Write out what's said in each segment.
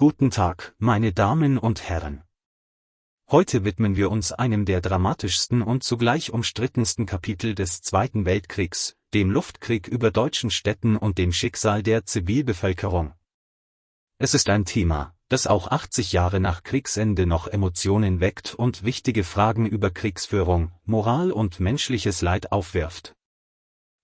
Guten Tag, meine Damen und Herren. Heute widmen wir uns einem der dramatischsten und zugleich umstrittensten Kapitel des Zweiten Weltkriegs, dem Luftkrieg über deutschen Städten und dem Schicksal der Zivilbevölkerung. Es ist ein Thema, das auch 80 Jahre nach Kriegsende noch Emotionen weckt und wichtige Fragen über Kriegsführung, Moral und menschliches Leid aufwirft.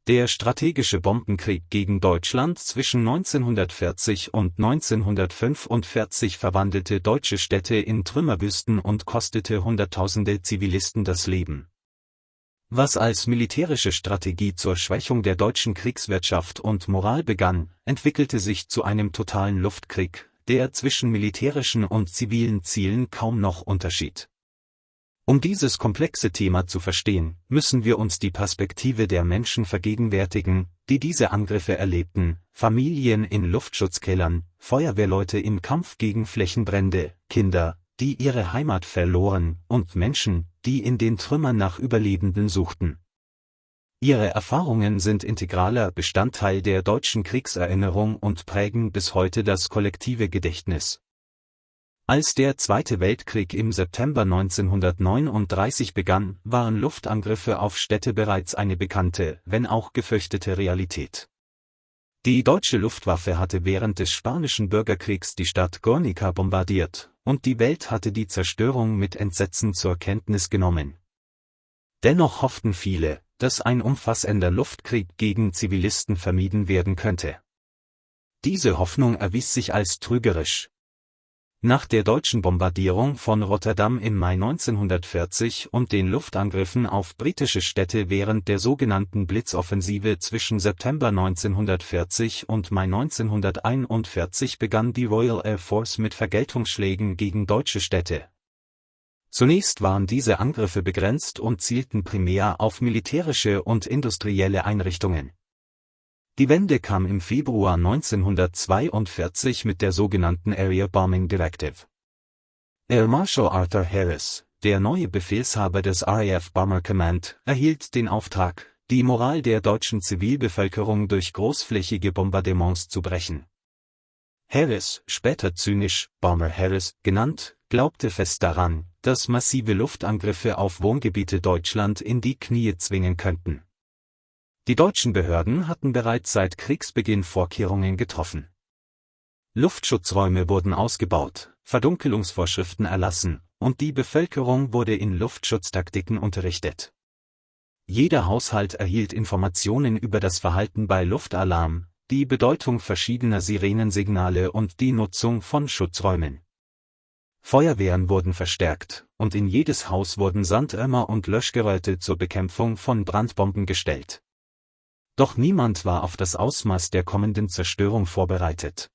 Der strategische Bombenkrieg gegen Deutschland zwischen 1940 und 1945 verwandelte deutsche Städte in Trümmerwüsten und kostete Hunderttausende Zivilisten das Leben. Was als militärische Strategie zur Schwächung der deutschen Kriegswirtschaft und Moral begann, entwickelte sich zu einem totalen Luftkrieg, der zwischen militärischen und zivilen Zielen kaum noch unterschied. Um dieses komplexe Thema zu verstehen, müssen wir uns die Perspektive der Menschen vergegenwärtigen, die diese Angriffe erlebten: Familien in Luftschutzkellern, Feuerwehrleute im Kampf gegen Flächenbrände, Kinder, die ihre Heimat verloren, und Menschen, die in den Trümmern nach Überlebenden suchten. Ihre Erfahrungen sind integraler Bestandteil der deutschen Kriegserinnerung und prägen bis heute das kollektive Gedächtnis. Als der Zweite Weltkrieg im September 1939 begann, waren Luftangriffe auf Städte bereits eine bekannte, wenn auch gefürchtete Realität. Die deutsche Luftwaffe hatte während des Spanischen Bürgerkriegs die Stadt Guernica bombardiert, und die Welt hatte die Zerstörung mit Entsetzen zur Kenntnis genommen. Dennoch hofften viele, dass ein umfassender Luftkrieg gegen Zivilisten vermieden werden könnte. Diese Hoffnung erwies sich als trügerisch. Nach der deutschen Bombardierung von Rotterdam im Mai 1940 und den Luftangriffen auf britische Städte während der sogenannten Blitzoffensive zwischen September 1940 und Mai 1941 begann die Royal Air Force mit Vergeltungsschlägen gegen deutsche Städte. Zunächst waren diese Angriffe begrenzt und zielten primär auf militärische und industrielle Einrichtungen. Die Wende kam im Februar 1942 mit der sogenannten Area Bombing Directive. Air Marshal Arthur Harris, der neue Befehlshaber des RAF Bomber Command, erhielt den Auftrag, die Moral der deutschen Zivilbevölkerung durch großflächige Bombardements zu brechen. Harris, später zynisch Bomber Harris genannt, glaubte fest daran, dass massive Luftangriffe auf Wohngebiete Deutschland in die Knie zwingen könnten. Die deutschen Behörden hatten bereits seit Kriegsbeginn Vorkehrungen getroffen. Luftschutzräume wurden ausgebaut, Verdunkelungsvorschriften erlassen, und die Bevölkerung wurde in Luftschutztaktiken unterrichtet. Jeder Haushalt erhielt Informationen über das Verhalten bei Luftalarm, die Bedeutung verschiedener Sirenensignale und die Nutzung von Schutzräumen. Feuerwehren wurden verstärkt, und in jedes Haus wurden Sandeimer und Löschgeräte zur Bekämpfung von Brandbomben gestellt. Doch niemand war auf das Ausmaß der kommenden Zerstörung vorbereitet.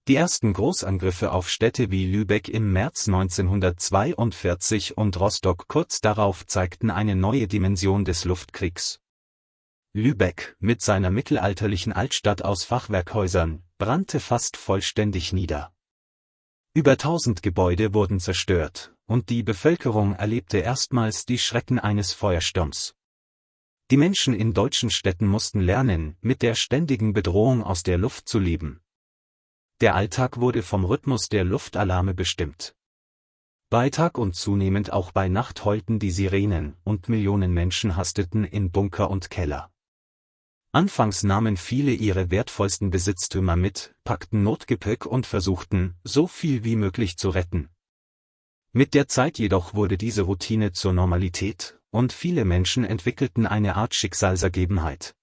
Die ersten Großangriffe auf Städte wie Lübeck im März 1942 und Rostock kurz darauf zeigten eine neue Dimension des Luftkriegs. Lübeck, mit seiner mittelalterlichen Altstadt aus Fachwerkhäusern, brannte fast vollständig nieder. Über 1000 Gebäude wurden zerstört, und die Bevölkerung erlebte erstmals die Schrecken eines Feuersturms. Die Menschen in deutschen Städten mussten lernen, mit der ständigen Bedrohung aus der Luft zu leben. Der Alltag wurde vom Rhythmus der Luftalarme bestimmt. Bei Tag und zunehmend auch bei Nacht heulten die Sirenen, und Millionen Menschen hasteten in Bunker und Keller. Anfangs nahmen viele ihre wertvollsten Besitztümer mit, packten Notgepäck und versuchten, so viel wie möglich zu retten. Mit der Zeit jedoch wurde diese Routine zur Normalität, und viele Menschen entwickelten eine Art Schicksalsergebenheit.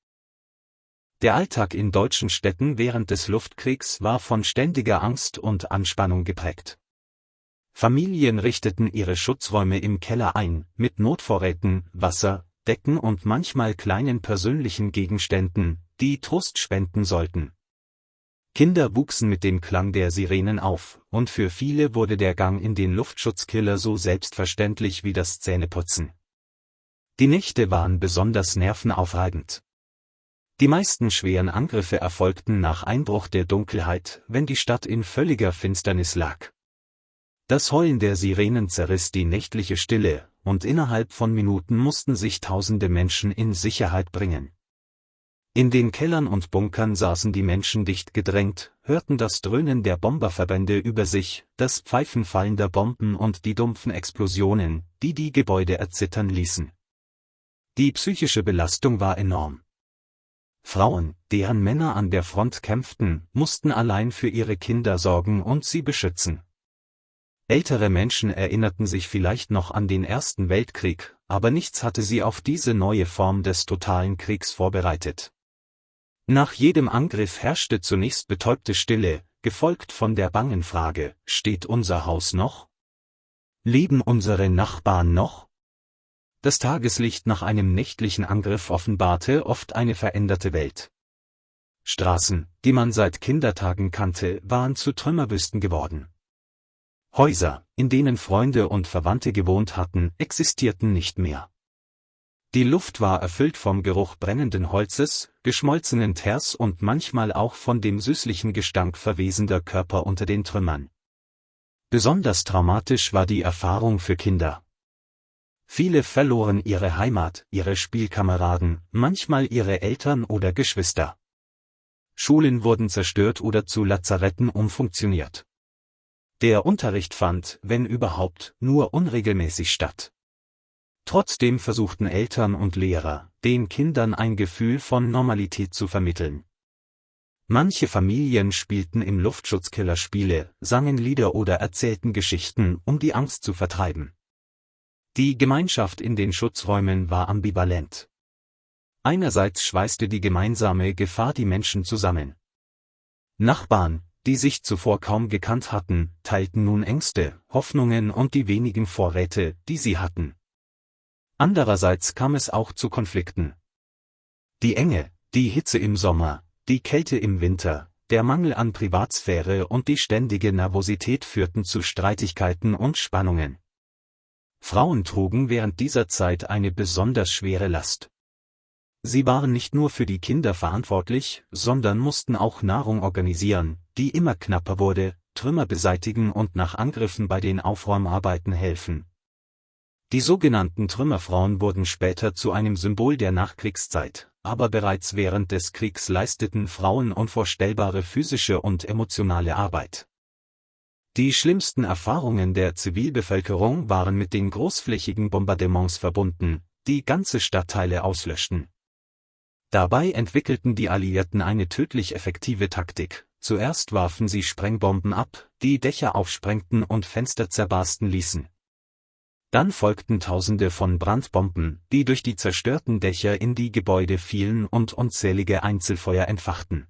Der Alltag in deutschen Städten während des Luftkriegs war von ständiger Angst und Anspannung geprägt. Familien richteten ihre Schutzräume im Keller ein, mit Notvorräten, Wasser, Decken und manchmal kleinen persönlichen Gegenständen, die Trost spenden sollten. Kinder wuchsen mit dem Klang der Sirenen auf, und für viele wurde der Gang in den Luftschutzkeller so selbstverständlich wie das Zähneputzen. Die Nächte waren besonders nervenaufreibend. Die meisten schweren Angriffe erfolgten nach Einbruch der Dunkelheit, wenn die Stadt in völliger Finsternis lag. Das Heulen der Sirenen zerriss die nächtliche Stille, und innerhalb von Minuten mussten sich tausende Menschen in Sicherheit bringen. In den Kellern und Bunkern saßen die Menschen dicht gedrängt, hörten das Dröhnen der Bomberverbände über sich, das Pfeifen fallender Bomben und die dumpfen Explosionen, die die Gebäude erzittern ließen. Die psychische Belastung war enorm. Frauen, deren Männer an der Front kämpften, mussten allein für ihre Kinder sorgen und sie beschützen. Ältere Menschen erinnerten sich vielleicht noch an den Ersten Weltkrieg, aber nichts hatte sie auf diese neue Form des totalen Kriegs vorbereitet. Nach jedem Angriff herrschte zunächst betäubte Stille, gefolgt von der bangen Frage: Steht unser Haus noch? Leben unsere Nachbarn noch? Das Tageslicht nach einem nächtlichen Angriff offenbarte oft eine veränderte Welt. Straßen, die man seit Kindertagen kannte, waren zu Trümmerwüsten geworden. Häuser, in denen Freunde und Verwandte gewohnt hatten, existierten nicht mehr. Die Luft war erfüllt vom Geruch brennenden Holzes, geschmolzenen Teers und manchmal auch von dem süßlichen Gestank verwesender Körper unter den Trümmern. Besonders traumatisch war die Erfahrung für Kinder. Viele verloren ihre Heimat, ihre Spielkameraden, manchmal ihre Eltern oder Geschwister. Schulen wurden zerstört oder zu Lazaretten umfunktioniert. Der Unterricht fand, wenn überhaupt, nur unregelmäßig statt. Trotzdem versuchten Eltern und Lehrer, den Kindern ein Gefühl von Normalität zu vermitteln. Manche Familien spielten im Luftschutzkeller Spiele, sangen Lieder oder erzählten Geschichten, um die Angst zu vertreiben. Die Gemeinschaft in den Schutzräumen war ambivalent. Einerseits schweißte die gemeinsame Gefahr die Menschen zusammen. Nachbarn, die sich zuvor kaum gekannt hatten, teilten nun Ängste, Hoffnungen und die wenigen Vorräte, die sie hatten. Andererseits kam es auch zu Konflikten. Die Enge, die Hitze im Sommer, die Kälte im Winter, der Mangel an Privatsphäre und die ständige Nervosität führten zu Streitigkeiten und Spannungen. Frauen trugen während dieser Zeit eine besonders schwere Last. Sie waren nicht nur für die Kinder verantwortlich, sondern mussten auch Nahrung organisieren, die immer knapper wurde, Trümmer beseitigen und nach Angriffen bei den Aufräumarbeiten helfen. Die sogenannten Trümmerfrauen wurden später zu einem Symbol der Nachkriegszeit, aber bereits während des Kriegs leisteten Frauen unvorstellbare physische und emotionale Arbeit. Die schlimmsten Erfahrungen der Zivilbevölkerung waren mit den großflächigen Bombardements verbunden, die ganze Stadtteile auslöschten. Dabei entwickelten die Alliierten eine tödlich effektive Taktik. Zuerst warfen sie Sprengbomben ab, die Dächer aufsprengten und Fenster zerbarsten ließen. Dann folgten Tausende von Brandbomben, die durch die zerstörten Dächer in die Gebäude fielen und unzählige Einzelfeuer entfachten.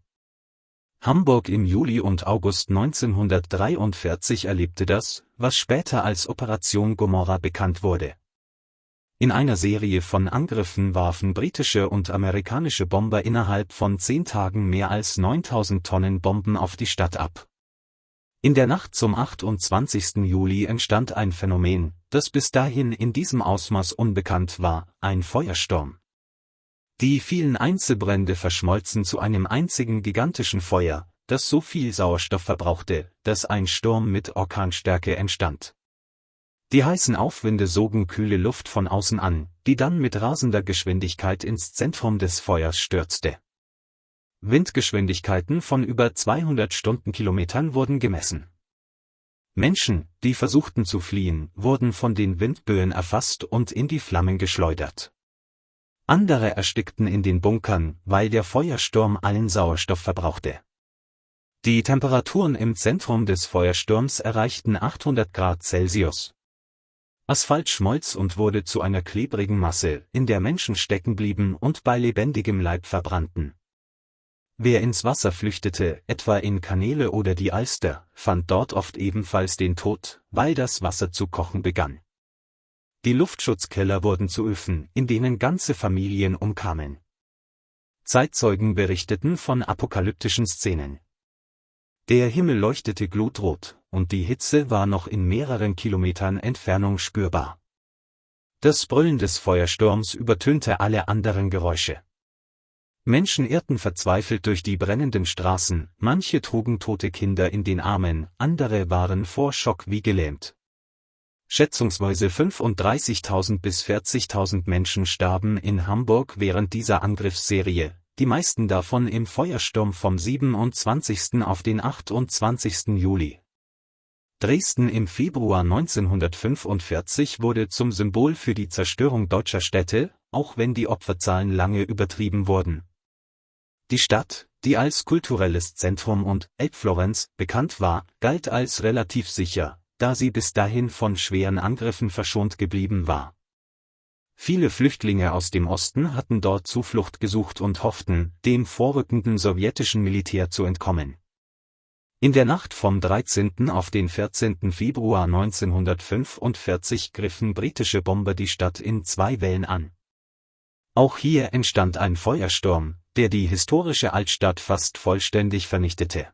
Hamburg im Juli und August 1943 erlebte das, was später als Operation Gomorrha bekannt wurde. In einer Serie von Angriffen warfen britische und amerikanische Bomber innerhalb von 10 Tagen mehr als 9000 Tonnen Bomben auf die Stadt ab. In der Nacht zum 28. Juli entstand ein Phänomen, das bis dahin in diesem Ausmaß unbekannt war, ein Feuersturm. Die vielen Einzelbrände verschmolzen zu einem einzigen gigantischen Feuer, das so viel Sauerstoff verbrauchte, dass ein Sturm mit Orkanstärke entstand. Die heißen Aufwinde sogen kühle Luft von außen an, die dann mit rasender Geschwindigkeit ins Zentrum des Feuers stürzte. Windgeschwindigkeiten von über 200 Stundenkilometern wurden gemessen. Menschen, die versuchten zu fliehen, wurden von den Windböen erfasst und in die Flammen geschleudert. Andere erstickten in den Bunkern, weil der Feuersturm allen Sauerstoff verbrauchte. Die Temperaturen im Zentrum des Feuersturms erreichten 800 Grad Celsius. Asphalt schmolz und wurde zu einer klebrigen Masse, in der Menschen stecken blieben und bei lebendigem Leib verbrannten. Wer ins Wasser flüchtete, etwa in Kanäle oder die Alster, fand dort oft ebenfalls den Tod, weil das Wasser zu kochen begann. Die Luftschutzkeller wurden zu Öfen, in denen ganze Familien umkamen. Zeitzeugen berichteten von apokalyptischen Szenen. Der Himmel leuchtete glutrot, und die Hitze war noch in mehreren Kilometern Entfernung spürbar. Das Brüllen des Feuersturms übertönte alle anderen Geräusche. Menschen irrten verzweifelt durch die brennenden Straßen, manche trugen tote Kinder in den Armen, andere waren vor Schock wie gelähmt. Schätzungsweise 35.000 bis 40.000 Menschen starben in Hamburg während dieser Angriffsserie, die meisten davon im Feuersturm vom 27. auf den 28. Juli. Dresden im Februar 1945 wurde zum Symbol für die Zerstörung deutscher Städte, auch wenn die Opferzahlen lange übertrieben wurden. Die Stadt, die als kulturelles Zentrum und Elbflorenz bekannt war, galt als relativ sicher, da sie bis dahin von schweren Angriffen verschont geblieben war. Viele Flüchtlinge aus dem Osten hatten dort Zuflucht gesucht und hofften, dem vorrückenden sowjetischen Militär zu entkommen. In der Nacht vom 13. auf den 14. Februar 1945 griffen britische Bomber die Stadt in 2 Wellen an. Auch hier entstand ein Feuersturm, der die historische Altstadt fast vollständig vernichtete.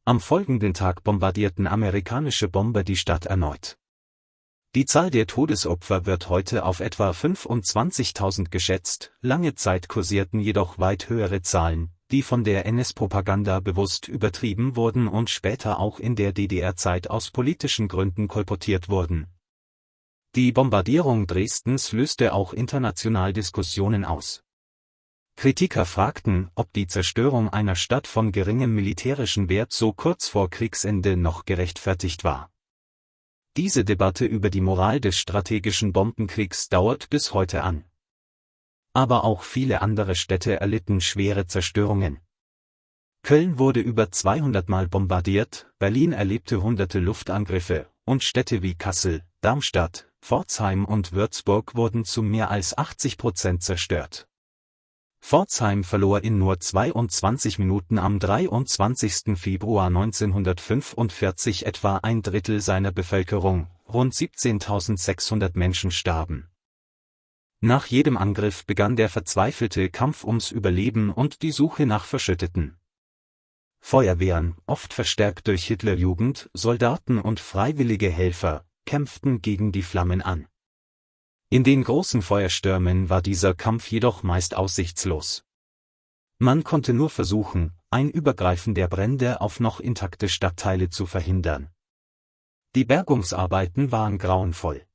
Am folgenden Tag bombardierten amerikanische Bomber die Stadt erneut. Die Zahl der Todesopfer wird heute auf etwa 25.000 geschätzt, lange Zeit kursierten jedoch weit höhere Zahlen, die von der NS-Propaganda bewusst übertrieben wurden und später auch in der DDR-Zeit aus politischen Gründen kolportiert wurden. Die Bombardierung Dresdens löste auch international Diskussionen aus. Kritiker fragten, ob die Zerstörung einer Stadt von geringem militärischen Wert so kurz vor Kriegsende noch gerechtfertigt war. Diese Debatte über die Moral des strategischen Bombenkriegs dauert bis heute an. Aber auch viele andere Städte erlitten schwere Zerstörungen. Köln wurde über 200 Mal bombardiert, Berlin erlebte hunderte Luftangriffe, und Städte wie Kassel, Darmstadt, Pforzheim und Würzburg wurden zu mehr als 80% zerstört. Pforzheim verlor in nur 22 Minuten am 23. Februar 1945 etwa ein Drittel seiner Bevölkerung, rund 17.600 Menschen starben. Nach jedem Angriff begann der verzweifelte Kampf ums Überleben und die Suche nach Verschütteten. Feuerwehren, oft verstärkt durch Hitlerjugend, Soldaten und freiwillige Helfer, kämpften gegen die Flammen an. In den großen Feuerstürmen war dieser Kampf jedoch meist aussichtslos. Man konnte nur versuchen, ein Übergreifen der Brände auf noch intakte Stadtteile zu verhindern. Die Bergungsarbeiten waren grauenvoll.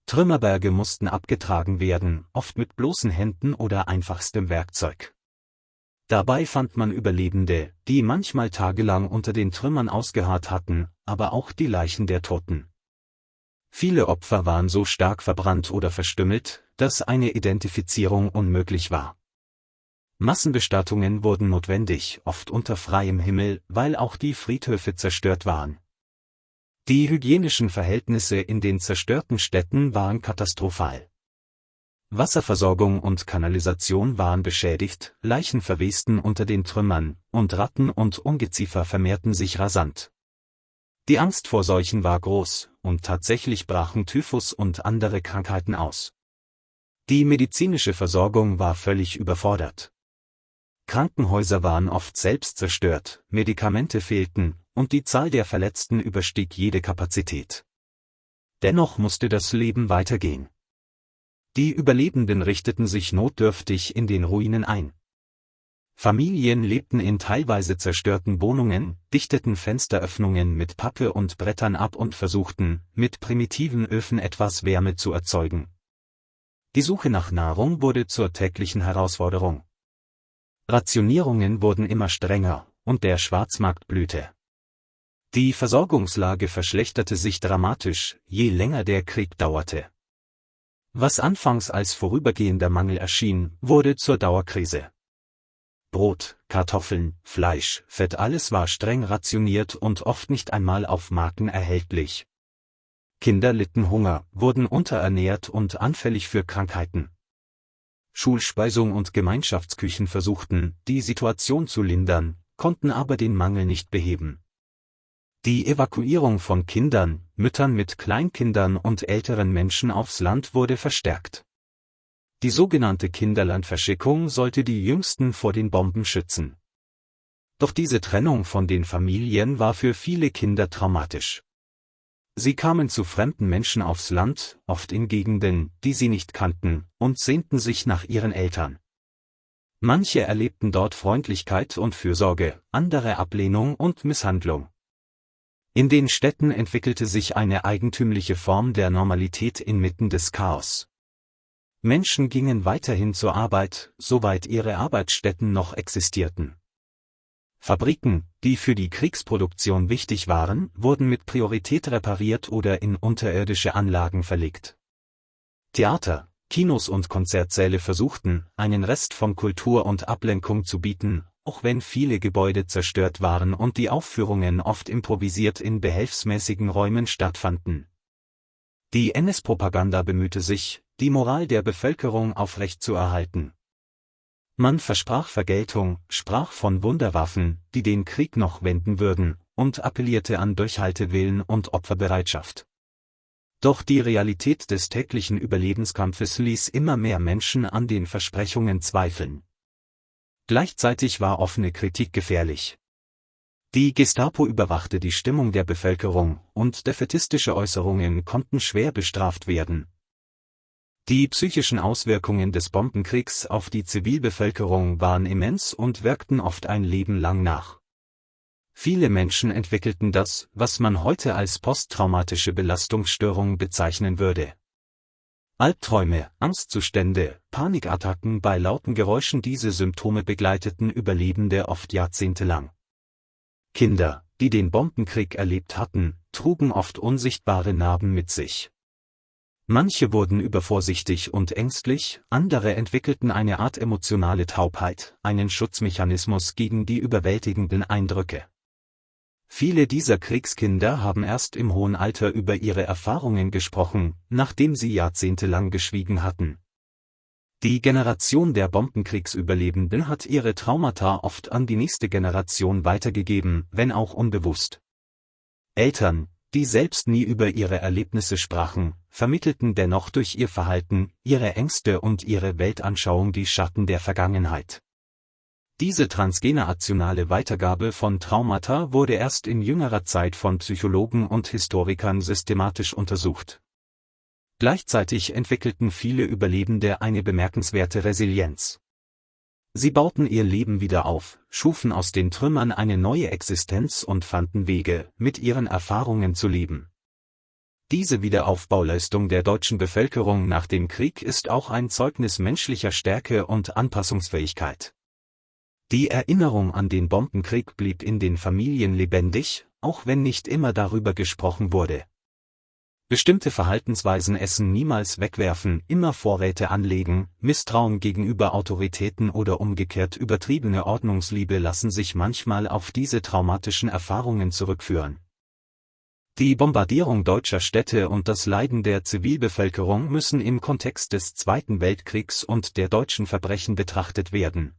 Trümmerberge mussten abgetragen werden, oft mit bloßen Händen oder einfachstem Werkzeug. Dabei fand man Überlebende, die manchmal tagelang unter den Trümmern ausgeharrt hatten, aber auch die Leichen der Toten. Viele Opfer waren so stark verbrannt oder verstümmelt, dass eine Identifizierung unmöglich war. Massenbestattungen wurden notwendig, oft unter freiem Himmel, weil auch die Friedhöfe zerstört waren. Die hygienischen Verhältnisse in den zerstörten Städten waren katastrophal. Wasserversorgung und Kanalisation waren beschädigt, Leichen verwesten unter den Trümmern, und Ratten und Ungeziefer vermehrten sich rasant. Die Angst vor Seuchen war groß, und tatsächlich brachen Typhus und andere Krankheiten aus. Die medizinische Versorgung war völlig überfordert. Krankenhäuser waren oft selbst zerstört, Medikamente fehlten, und die Zahl der Verletzten überstieg jede Kapazität. Dennoch musste das Leben weitergehen. Die Überlebenden richteten sich notdürftig in den Ruinen ein. Familien lebten in teilweise zerstörten Wohnungen, dichteten Fensteröffnungen mit Pappe und Brettern ab und versuchten, mit primitiven Öfen etwas Wärme zu erzeugen. Die Suche nach Nahrung wurde zur täglichen Herausforderung. Rationierungen wurden immer strenger, und der Schwarzmarkt blühte. Die Versorgungslage verschlechterte sich dramatisch, je länger der Krieg dauerte. Was anfangs als vorübergehender Mangel erschien, wurde zur Dauerkrise. Brot, Kartoffeln, Fleisch, Fett, alles war streng rationiert und oft nicht einmal auf Marken erhältlich. Kinder litten Hunger, wurden unterernährt und anfällig für Krankheiten. Schulspeisung und Gemeinschaftsküchen versuchten, die Situation zu lindern, konnten aber den Mangel nicht beheben. Die Evakuierung von Kindern, Müttern mit Kleinkindern und älteren Menschen aufs Land wurde verstärkt. Die sogenannte Kinderlandverschickung sollte die Jüngsten vor den Bomben schützen. Doch diese Trennung von den Familien war für viele Kinder traumatisch. Sie kamen zu fremden Menschen aufs Land, oft in Gegenden, die sie nicht kannten, und sehnten sich nach ihren Eltern. Manche erlebten dort Freundlichkeit und Fürsorge, andere Ablehnung und Misshandlung. In den Städten entwickelte sich eine eigentümliche Form der Normalität inmitten des Chaos. Menschen gingen weiterhin zur Arbeit, soweit ihre Arbeitsstätten noch existierten. Fabriken, die für die Kriegsproduktion wichtig waren, wurden mit Priorität repariert oder in unterirdische Anlagen verlegt. Theater, Kinos und Konzertsäle versuchten, einen Rest von Kultur und Ablenkung zu bieten, auch wenn viele Gebäude zerstört waren und die Aufführungen oft improvisiert in behelfsmäßigen Räumen stattfanden. Die NS-Propaganda bemühte sich, die Moral der Bevölkerung aufrechtzuerhalten. Man versprach Vergeltung, sprach von Wunderwaffen, die den Krieg noch wenden würden, und appellierte an Durchhaltewillen und Opferbereitschaft. Doch die Realität des täglichen Überlebenskampfes ließ immer mehr Menschen an den Versprechungen zweifeln. Gleichzeitig war offene Kritik gefährlich. Die Gestapo überwachte die Stimmung der Bevölkerung, und defätistische Äußerungen konnten schwer bestraft werden. Die psychischen Auswirkungen des Bombenkriegs auf die Zivilbevölkerung waren immens und wirkten oft ein Leben lang nach. Viele Menschen entwickelten das, was man heute als posttraumatische Belastungsstörung bezeichnen würde. Albträume, Angstzustände, Panikattacken bei lauten Geräuschen. Diese Symptome begleiteten Überlebende oft jahrzehntelang. Kinder, die den Bombenkrieg erlebt hatten, trugen oft unsichtbare Narben mit sich. Manche wurden übervorsichtig und ängstlich, andere entwickelten eine Art emotionale Taubheit, einen Schutzmechanismus gegen die überwältigenden Eindrücke. Viele dieser Kriegskinder haben erst im hohen Alter über ihre Erfahrungen gesprochen, nachdem sie jahrzehntelang geschwiegen hatten. Die Generation der Bombenkriegsüberlebenden hat ihre Traumata oft an die nächste Generation weitergegeben, wenn auch unbewusst. Eltern, die selbst nie über ihre Erlebnisse sprachen, vermittelten dennoch durch ihr Verhalten, ihre Ängste und ihre Weltanschauung die Schatten der Vergangenheit. Diese transgenerationale Weitergabe von Traumata wurde erst in jüngerer Zeit von Psychologen und Historikern systematisch untersucht. Gleichzeitig entwickelten viele Überlebende eine bemerkenswerte Resilienz. Sie bauten ihr Leben wieder auf, schufen aus den Trümmern eine neue Existenz und fanden Wege, mit ihren Erfahrungen zu leben. Diese Wiederaufbauleistung der deutschen Bevölkerung nach dem Krieg ist auch ein Zeugnis menschlicher Stärke und Anpassungsfähigkeit. Die Erinnerung an den Bombenkrieg blieb in den Familien lebendig, auch wenn nicht immer darüber gesprochen wurde. Bestimmte Verhaltensweisen, Essen niemals wegwerfen, immer Vorräte anlegen, Misstrauen gegenüber Autoritäten oder umgekehrt übertriebene Ordnungsliebe lassen sich manchmal auf diese traumatischen Erfahrungen zurückführen. Die Bombardierung deutscher Städte und das Leiden der Zivilbevölkerung müssen im Kontext des Zweiten Weltkriegs und der deutschen Verbrechen betrachtet werden.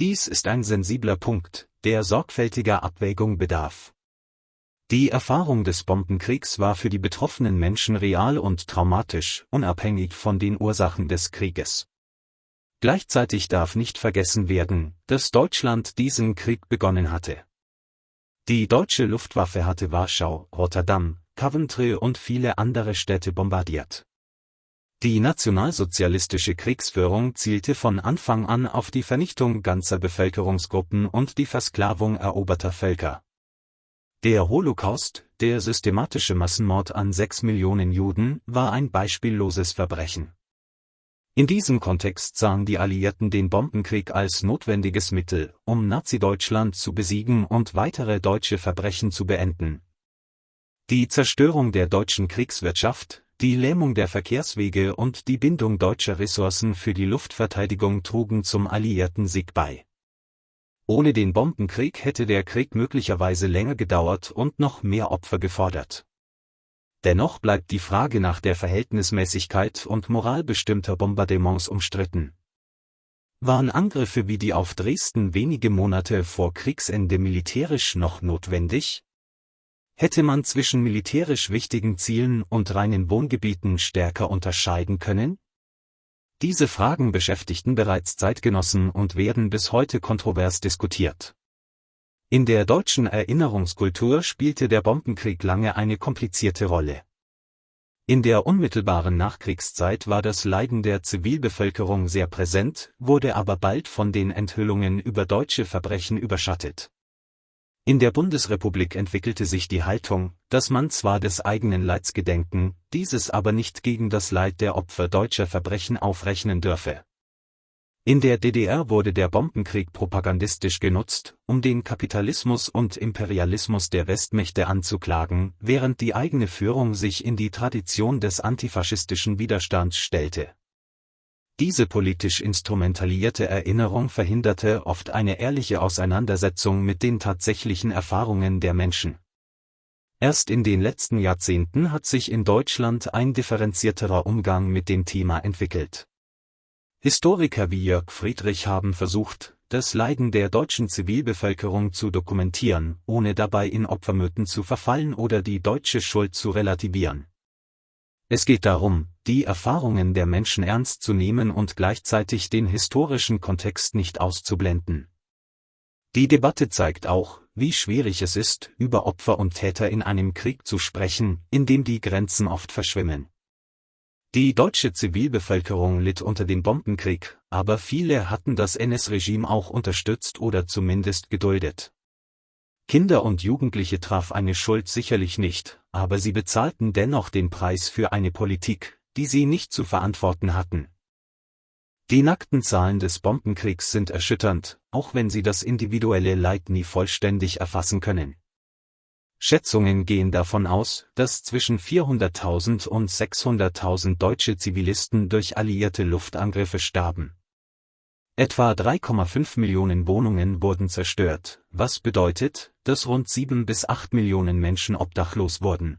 Dies ist ein sensibler Punkt, der sorgfältiger Abwägung bedarf. Die Erfahrung des Bombenkriegs war für die betroffenen Menschen real und traumatisch, unabhängig von den Ursachen des Krieges. Gleichzeitig darf nicht vergessen werden, dass Deutschland diesen Krieg begonnen hatte. Die deutsche Luftwaffe hatte Warschau, Rotterdam, Coventry und viele andere Städte bombardiert. Die nationalsozialistische Kriegsführung zielte von Anfang an auf die Vernichtung ganzer Bevölkerungsgruppen und die Versklavung eroberter Völker. Der Holocaust, der systematische Massenmord an 6 Millionen Juden, war ein beispielloses Verbrechen. In diesem Kontext sahen die Alliierten den Bombenkrieg als notwendiges Mittel, um Nazi-Deutschland zu besiegen und weitere deutsche Verbrechen zu beenden. Die Zerstörung der deutschen Kriegswirtschaft, die Lähmung der Verkehrswege und die Bindung deutscher Ressourcen für die Luftverteidigung trugen zum alliierten Sieg bei. Ohne den Bombenkrieg hätte der Krieg möglicherweise länger gedauert und noch mehr Opfer gefordert. Dennoch bleibt die Frage nach der Verhältnismäßigkeit und Moral bestimmter Bombardements umstritten. Waren Angriffe wie die auf Dresden wenige Monate vor Kriegsende militärisch noch notwendig? Hätte man zwischen militärisch wichtigen Zielen und reinen Wohngebieten stärker unterscheiden können? Diese Fragen beschäftigten bereits Zeitgenossen und werden bis heute kontrovers diskutiert. In der deutschen Erinnerungskultur spielte der Bombenkrieg lange eine komplizierte Rolle. In der unmittelbaren Nachkriegszeit war das Leiden der Zivilbevölkerung sehr präsent, wurde aber bald von den Enthüllungen über deutsche Verbrechen überschattet. In der Bundesrepublik entwickelte sich die Haltung, dass man zwar des eigenen Leids gedenken, dieses aber nicht gegen das Leid der Opfer deutscher Verbrechen aufrechnen dürfe. In der DDR wurde der Bombenkrieg propagandistisch genutzt, um den Kapitalismus und Imperialismus der Westmächte anzuklagen, während die eigene Führung sich in die Tradition des antifaschistischen Widerstands stellte. Diese politisch instrumentalierte Erinnerung verhinderte oft eine ehrliche Auseinandersetzung mit den tatsächlichen Erfahrungen der Menschen. Erst in den letzten Jahrzehnten hat sich in Deutschland ein differenzierterer Umgang mit dem Thema entwickelt. Historiker wie Jörg Friedrich haben versucht, das Leiden der deutschen Zivilbevölkerung zu dokumentieren, ohne dabei in Opfermythen zu verfallen oder die deutsche Schuld zu relativieren. Es geht darum, die Erfahrungen der Menschen ernst zu nehmen und gleichzeitig den historischen Kontext nicht auszublenden. Die Debatte zeigt auch, wie schwierig es ist, über Opfer und Täter in einem Krieg zu sprechen, in dem die Grenzen oft verschwimmen. Die deutsche Zivilbevölkerung litt unter dem Bombenkrieg, aber viele hatten das NS-Regime auch unterstützt oder zumindest geduldet. Kinder und Jugendliche traf eine Schuld sicherlich nicht, aber sie bezahlten dennoch den Preis für eine Politik, die sie nicht zu verantworten hatten. Die nackten Zahlen des Bombenkriegs sind erschütternd, auch wenn sie das individuelle Leid nie vollständig erfassen können. Schätzungen gehen davon aus, dass zwischen 400.000 und 600.000 deutsche Zivilisten durch alliierte Luftangriffe starben. Etwa 3,5 Millionen Wohnungen wurden zerstört, was bedeutet, dass rund 7 bis 8 Millionen Menschen obdachlos wurden.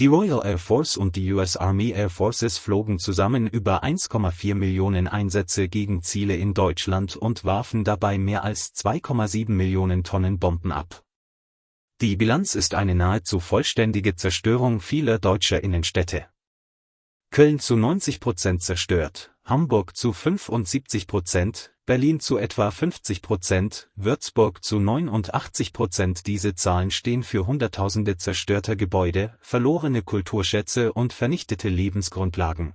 Die Royal Air Force und die US Army Air Forces flogen zusammen über 1,4 Millionen Einsätze gegen Ziele in Deutschland und warfen dabei mehr als 2,7 Millionen Tonnen Bomben ab. Die Bilanz ist eine nahezu vollständige Zerstörung vieler deutscher Innenstädte. Köln zu 90% zerstört, Hamburg zu 75%, Berlin zu etwa 50%, Würzburg zu 89%. Diese Zahlen stehen für Hunderttausende zerstörter Gebäude, verlorene Kulturschätze und vernichtete Lebensgrundlagen.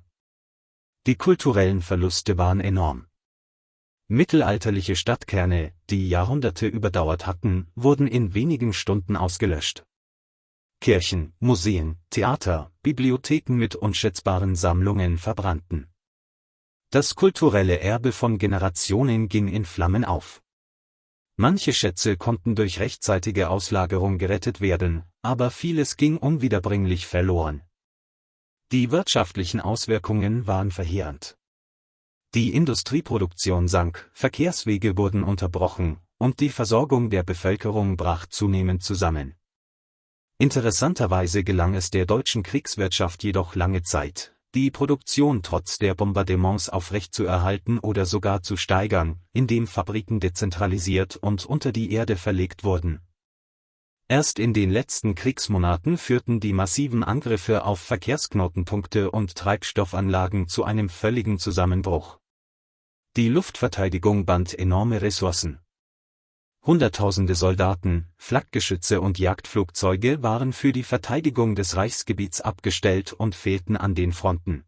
Die kulturellen Verluste waren enorm. Mittelalterliche Stadtkerne, die Jahrhunderte überdauert hatten, wurden in wenigen Stunden ausgelöscht. Kirchen, Museen, Theater, Bibliotheken mit unschätzbaren Sammlungen verbrannten. Das kulturelle Erbe von Generationen ging in Flammen auf. Manche Schätze konnten durch rechtzeitige Auslagerung gerettet werden, aber vieles ging unwiederbringlich verloren. Die wirtschaftlichen Auswirkungen waren verheerend. Die Industrieproduktion sank, Verkehrswege wurden unterbrochen, und die Versorgung der Bevölkerung brach zunehmend zusammen. Interessanterweise gelang es der deutschen Kriegswirtschaft jedoch lange Zeit, die Produktion trotz der Bombardements aufrechtzuerhalten oder sogar zu steigern, indem Fabriken dezentralisiert und unter die Erde verlegt wurden. Erst in den letzten Kriegsmonaten führten die massiven Angriffe auf Verkehrsknotenpunkte und Treibstoffanlagen zu einem völligen Zusammenbruch. Die Luftverteidigung band enorme Ressourcen. Hunderttausende Soldaten, Flakgeschütze und Jagdflugzeuge waren für die Verteidigung des Reichsgebiets abgestellt und fehlten an den Fronten.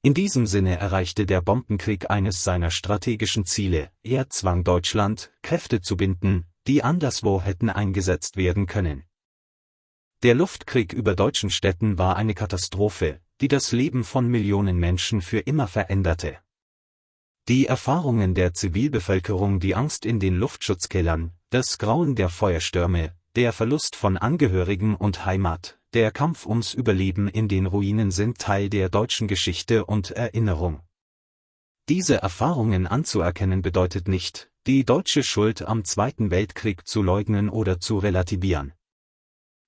In diesem Sinne erreichte der Bombenkrieg eines seiner strategischen Ziele, er zwang Deutschland, Kräfte zu binden, die anderswo hätten eingesetzt werden können. Der Luftkrieg über deutschen Städten war eine Katastrophe, die das Leben von Millionen Menschen für immer veränderte. Die Erfahrungen der Zivilbevölkerung, die Angst in den Luftschutzkellern, das Grauen der Feuerstürme, der Verlust von Angehörigen und Heimat, der Kampf ums Überleben in den Ruinen sind Teil der deutschen Geschichte und Erinnerung. Diese Erfahrungen anzuerkennen bedeutet nicht, die deutsche Schuld am Zweiten Weltkrieg zu leugnen oder zu relativieren.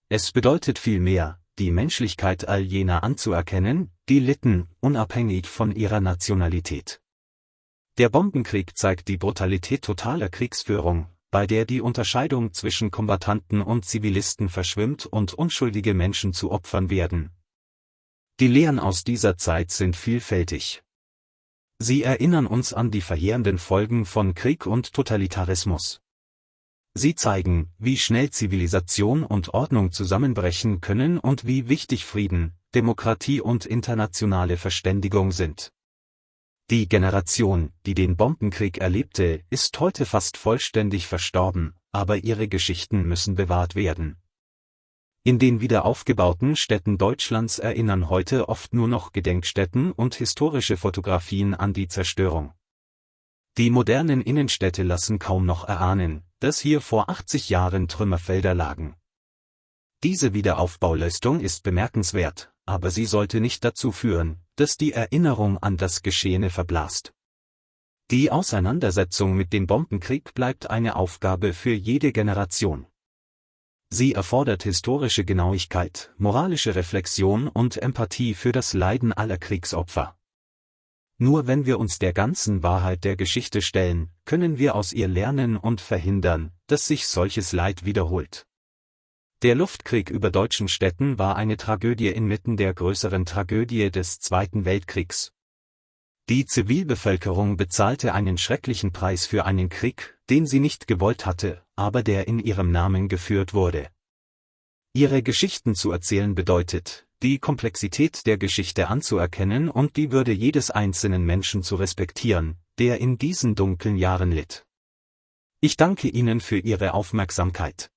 Es bedeutet vielmehr, die Menschlichkeit all jener anzuerkennen, die litten, unabhängig von ihrer Nationalität. Der Bombenkrieg zeigt die Brutalität totaler Kriegsführung, bei der die Unterscheidung zwischen Kombattanten und Zivilisten verschwimmt und unschuldige Menschen zu Opfern werden. Die Lehren aus dieser Zeit sind vielfältig. Sie erinnern uns an die verheerenden Folgen von Krieg und Totalitarismus. Sie zeigen, wie schnell Zivilisation und Ordnung zusammenbrechen können und wie wichtig Frieden, Demokratie und internationale Verständigung sind. Die Generation, die den Bombenkrieg erlebte, ist heute fast vollständig verstorben, aber ihre Geschichten müssen bewahrt werden. In den wiederaufgebauten Städten Deutschlands erinnern heute oft nur noch Gedenkstätten und historische Fotografien an die Zerstörung. Die modernen Innenstädte lassen kaum noch erahnen, dass hier vor 80 Jahren Trümmerfelder lagen. Diese Wiederaufbauleistung ist bemerkenswert, aber sie sollte nicht dazu führen, dass die Erinnerung an das Geschehene verblasst. Die Auseinandersetzung mit dem Bombenkrieg bleibt eine Aufgabe für jede Generation. Sie erfordert historische Genauigkeit, moralische Reflexion und Empathie für das Leiden aller Kriegsopfer. Nur wenn wir uns der ganzen Wahrheit der Geschichte stellen, können wir aus ihr lernen und verhindern, dass sich solches Leid wiederholt. Der Luftkrieg über deutschen Städten war eine Tragödie inmitten der größeren Tragödie des Zweiten Weltkriegs. Die Zivilbevölkerung bezahlte einen schrecklichen Preis für einen Krieg, den sie nicht gewollt hatte, aber der in ihrem Namen geführt wurde. Ihre Geschichten zu erzählen bedeutet, die Komplexität der Geschichte anzuerkennen und die Würde jedes einzelnen Menschen zu respektieren, der in diesen dunklen Jahren litt. Ich danke Ihnen für Ihre Aufmerksamkeit.